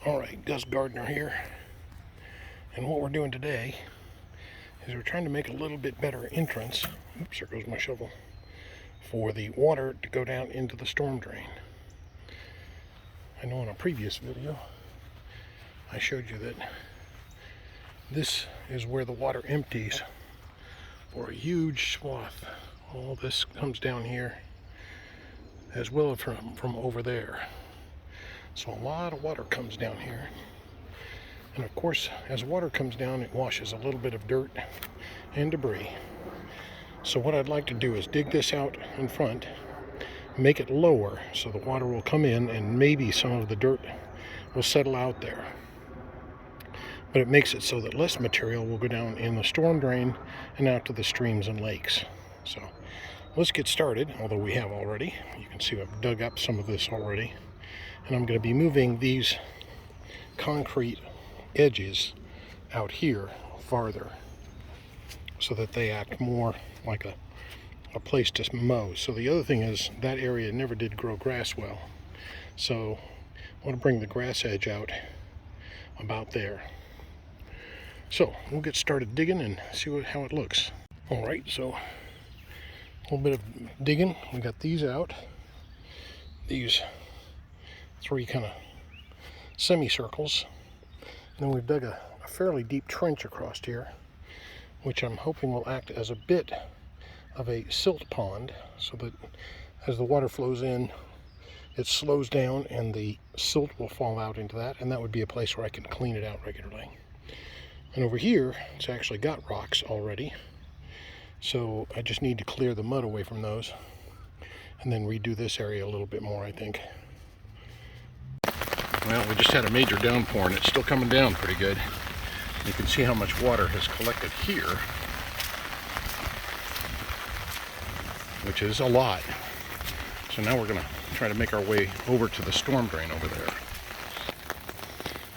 Alright, Gus Gardner here, and what we're doing today is we're trying to make a little bit better entrance, oops, there goes my shovel, for the water to go down into the storm drain. I know in a previous video I showed you that this is where the water empties for a huge swath. All this comes down here as well as from over there. So a lot of water comes down here. And of course, as water comes down, it washes a little bit of dirt and debris. So what I'd like to do is dig this out in front, make it lower so the water will come in and maybe some of the dirt will settle out there. But it makes it so that less material will go down in the storm drain and out to the streams and lakes. So let's get started, although we have already. You can see I've dug up some of this already. And I'm going to be moving these concrete edges out here farther so that they act more like a place to mow. So the other thing is that area never did grow grass well. So I want to bring the grass edge out about there. So we'll get started digging and see how it looks. Alright, so a little bit of digging. We got these out. These three kind of semicircles. And then we've dug a fairly deep trench across here, which I'm hoping will act as a bit of a silt pond, so that as the water flows in, it slows down and the silt will fall out into that, and that would be a place where I can clean it out regularly. And over here, it's actually got rocks already, so I just need to clear the mud away from those and then redo this area a little bit more, I think. Well, we just had a major downpour and it's still coming down pretty good. You can see how much water has collected here, which is a lot. So now we're going to try to make our way over to the storm drain over there.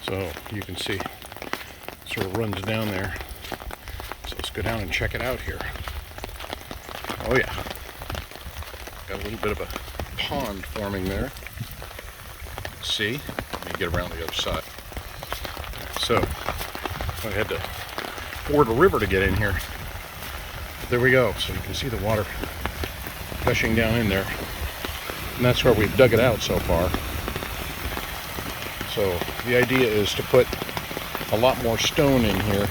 So you can see it sort of runs down there. So let's go down and check it out here. Oh yeah, got a little bit of a pond forming there. See? Let me get around the other side. So, I had to ford a river to get in here. But there we go. So you can see the water gushing down in there. And that's where we've dug it out so far. So the idea is to put a lot more stone in here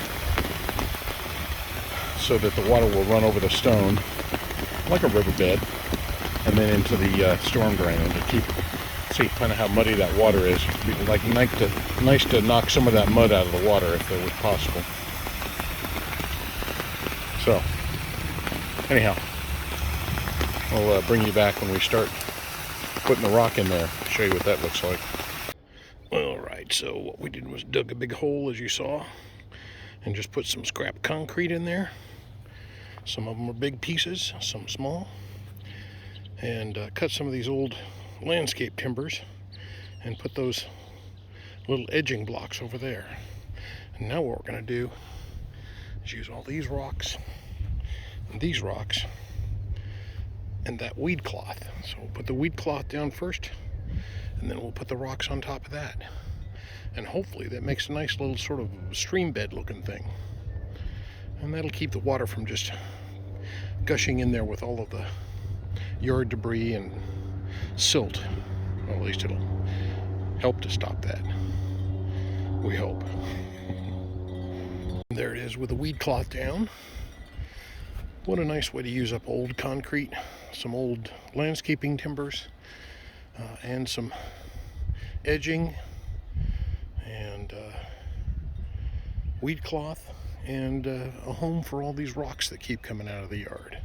so that the water will run over the stone like a riverbed and then into the storm drain, and to keep, see kind of how muddy that water is. It'd be like nice to knock some of that mud out of the water if it was possible. So anyhow, I'll bring you back when we start putting the rock in there, show you what that looks like. Alright, so what we did was dug a big hole, as you saw, and just put some scrap concrete in there. Some of them are big pieces, some small, and cut some of these old landscape timbers and put those little edging blocks over there. And now what we're going to do is use all these rocks and these rocks and that weed cloth. So we'll put the weed cloth down first, and then we'll put the rocks on top of that, and hopefully that makes a nice little sort of stream bed looking thing, and that'll keep the water from just gushing in there with all of the yard debris and silt. Well, at least it'll help to stop that, we hope. There it is with the weed cloth down. What a nice way to use up old concrete, some old landscaping timbers, and some edging and weed cloth, and a home for all these rocks that keep coming out of the yard.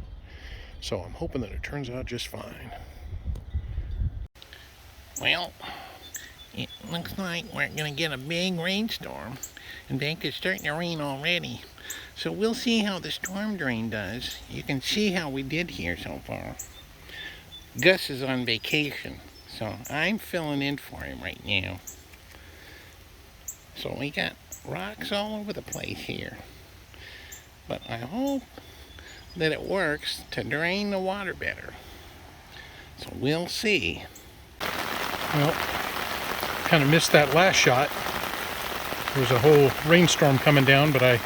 So I'm hoping that it turns out just fine. Well, it looks like we're going to get a big rainstorm. In fact, it's starting to rain already. So we'll see how the storm drain does. You can see how we did here so far. Gus is on vacation, so I'm filling in for him right now. So we got rocks all over the place here. But I hope that it works to drain the water better. So we'll see. Well, kind of missed that last shot. There was a whole rainstorm coming down, but I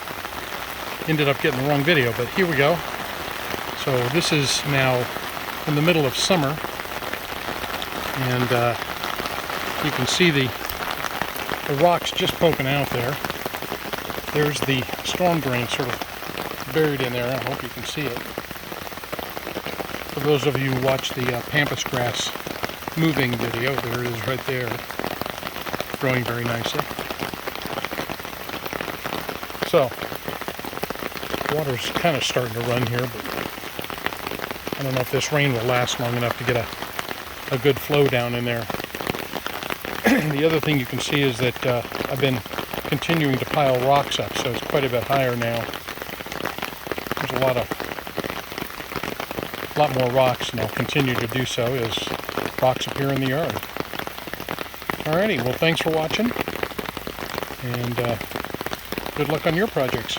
ended up getting the wrong video. But here we go. So this is now in the middle of summer, and you can see the rocks just poking out there. There's the storm drain sort of buried in there. I hope you can see it. For those of you who watch the pampas grass moving video, there it is right there, growing very nicely. So, water's kind of starting to run here, but I don't know if this rain will last long enough to get a good flow down in there. The other thing you can see is that I've been continuing to pile rocks up, so it's quite a bit higher now. There's a lot more rocks, and I'll continue to do so as rocks appear in the yard. Alrighty, well, thanks for watching, and good luck on your projects.